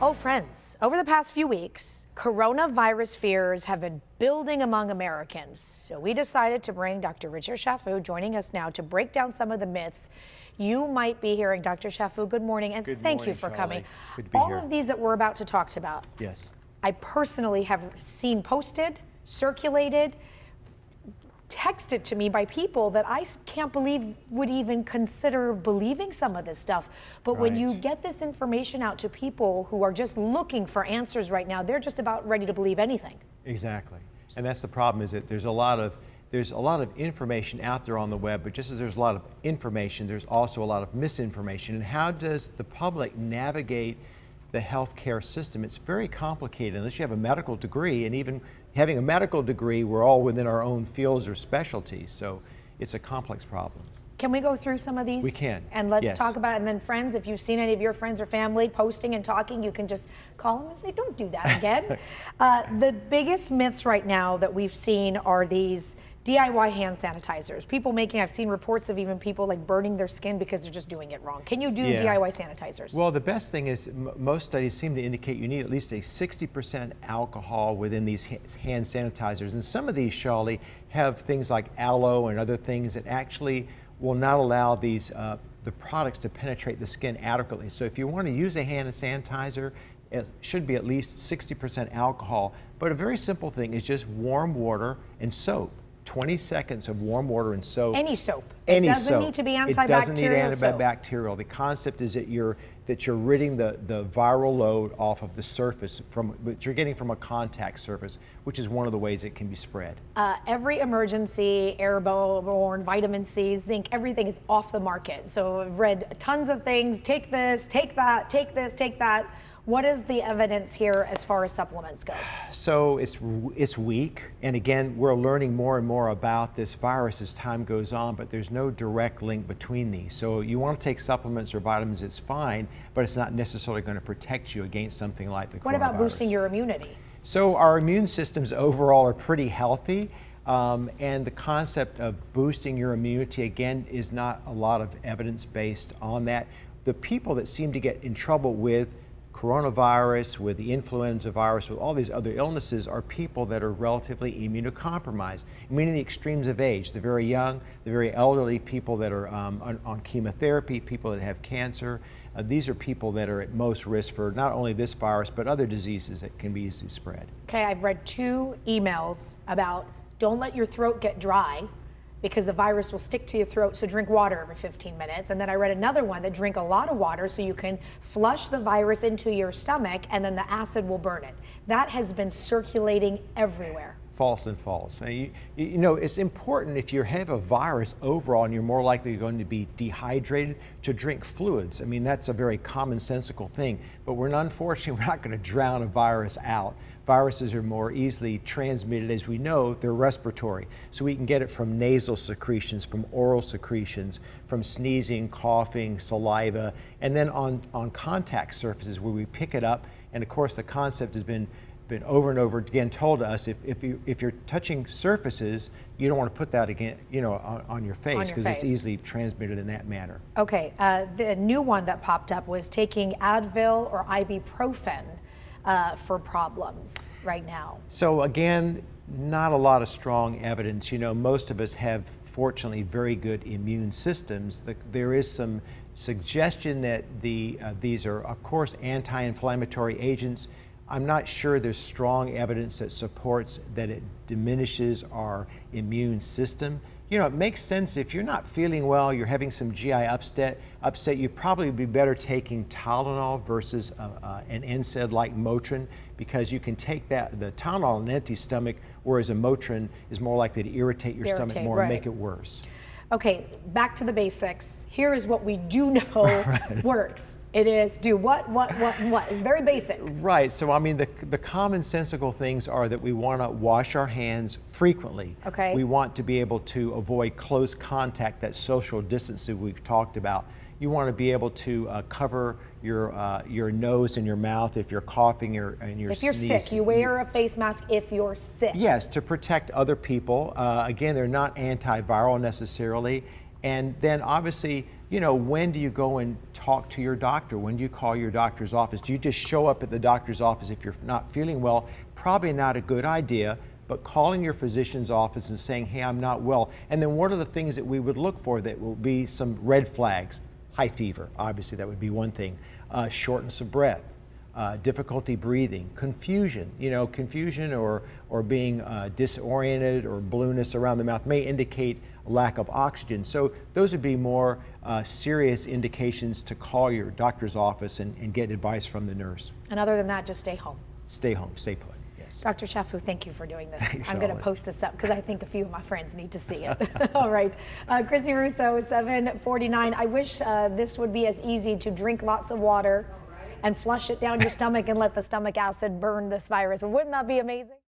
Oh, friends, over the past few weeks, coronavirus fears have been building among Americans. So we decided to bring Dr. Richard Chaffoo joining us now to break down some of the myths you might be hearing. Dr. Chaffoo, good morning, and thank you for coming. Good to be here. All of these that we're about to talk about, yes, I personally have seen posted, circulated, texted to me by people that I can't believe would even consider believing some of this stuff. But when you get this information out to people who are just looking for answers right now, they're just about ready to believe anything. Exactly. And that's the problem, is that there's a lot of information out there on the web, but just as there's a lot of information, there's also a lot of misinformation. And how does the public navigate the healthcare system? It's very complicated unless you have a medical degree, and even having a medical degree, we're all within our own fields or specialties, so it's a complex problem. Can we go through some of these? We can. And let's talk about it. And then friends, if you've seen any of your friends or family posting and talking, you can just call them and say, don't do that again. The biggest myths right now that we've seen are these DIY hand sanitizers. People I've seen reports of even people like burning their skin because they're just doing it wrong. Can you do DIY sanitizers? Well, the best thing is most studies seem to indicate you need at least a 60% alcohol within these hand sanitizers. And some of these, Shally, have things like aloe and other things that actually will not allow these the products to penetrate the skin adequately. So if you want to use a hand sanitizer, it should be at least 60% alcohol. But a very simple thing is just warm water and soap. 20 seconds of warm water and soap. Any soap. Any soap. It doesn't need to be antibacterial. It doesn't need antibacterial. The concept is that you're ridding the viral load off of the surface that you're getting from a contact surface, which is one of the ways it can be spread. Every emergency, airborne, vitamin C, zinc, everything is off the market. So I've read tons of things. Take this, take that, take this, take that. What is the evidence here as far as supplements go? So it's weak, and again, we're learning more and more about this virus as time goes on, but there's no direct link between these. So you want to take supplements or vitamins, it's fine, but it's not necessarily going to protect you against something like the coronavirus. What about boosting your immunity? So our immune systems overall are pretty healthy, and the concept of boosting your immunity, again, is not a lot of evidence based on that. The people that seem to get in trouble with coronavirus, with the influenza virus, with all these other illnesses, are people that are relatively immunocompromised, meaning the extremes of age, the very young, the very elderly, people that are on chemotherapy, people that have cancer. These are people that are at most risk for not only this virus, but other diseases that can be easily spread. Okay, I've read 2 emails about don't let your throat get dry because the virus will stick to your throat, so drink water every 15 minutes. And then I read another one that drink a lot of water so you can flush the virus into your stomach and then the acid will burn it. That has been circulating everywhere. False and false. You know, it's important if you have a virus overall and you're more likely going to be dehydrated to drink fluids. I mean, that's a very commonsensical thing, but unfortunately, we're not going to drown a virus out. Viruses are more easily transmitted, as we know, they're respiratory. So we can get it from nasal secretions, from oral secretions, from sneezing, coughing, saliva, and then on contact surfaces where we pick it up. And of course, the concept has been over and over again told to us, if you're touching surfaces, you don't want to put that again, on your face, because it's easily transmitted in that manner. Okay, the new one that popped up was taking Advil or ibuprofen for problems right now. So again, not a lot of strong evidence. You know, most of us have, fortunately, very good immune systems. There is some suggestion that these are, of course, anti-inflammatory agents. I'm not sure there's strong evidence that supports that it diminishes our immune system. You know, it makes sense if you're not feeling well, you're having some GI upset, you'd probably be better taking Tylenol versus an NSAID like Motrin, because you can take the Tylenol on an empty stomach, whereas a Motrin is more likely to irritate your stomach more and make it worse. Okay, back to the basics. Here is what we do know works. It is do what? It's very basic. Right, so I mean the commonsensical things are that we want to wash our hands frequently. Okay. We want to be able to avoid close contact, that social distancing we've talked about. You want to be able to cover your nose and your mouth if you're coughing and you're If you're sick, you wear a face mask if you're sick. Yes, to protect other people. Again, they're not antiviral necessarily. And then obviously when do you go and talk to your doctor? When do you call your doctor's office? Do you just show up at the doctor's office if you're not feeling well? Probably not a good idea, but calling your physician's office and saying, hey, I'm not well. And then what are the things that we would look for that will be some red flags? High fever, obviously that would be one thing. Shortness of breath. Difficulty breathing, confusion, confusion or being disoriented or blueness around the mouth may indicate a lack of oxygen. So those would be more serious indications to call your doctor's office and get advice from the nurse. And other than that, just stay home. Stay home, stay put, yes. Dr. Chaffoo, thank you for doing this. You, I'm going to Shally. post this up because I think a few of my friends need to see it. All right. Chrissy Russo, 749. I wish this would be as easy to drink lots of water and flush it down your stomach and let the stomach acid burn this virus. Wouldn't that be amazing?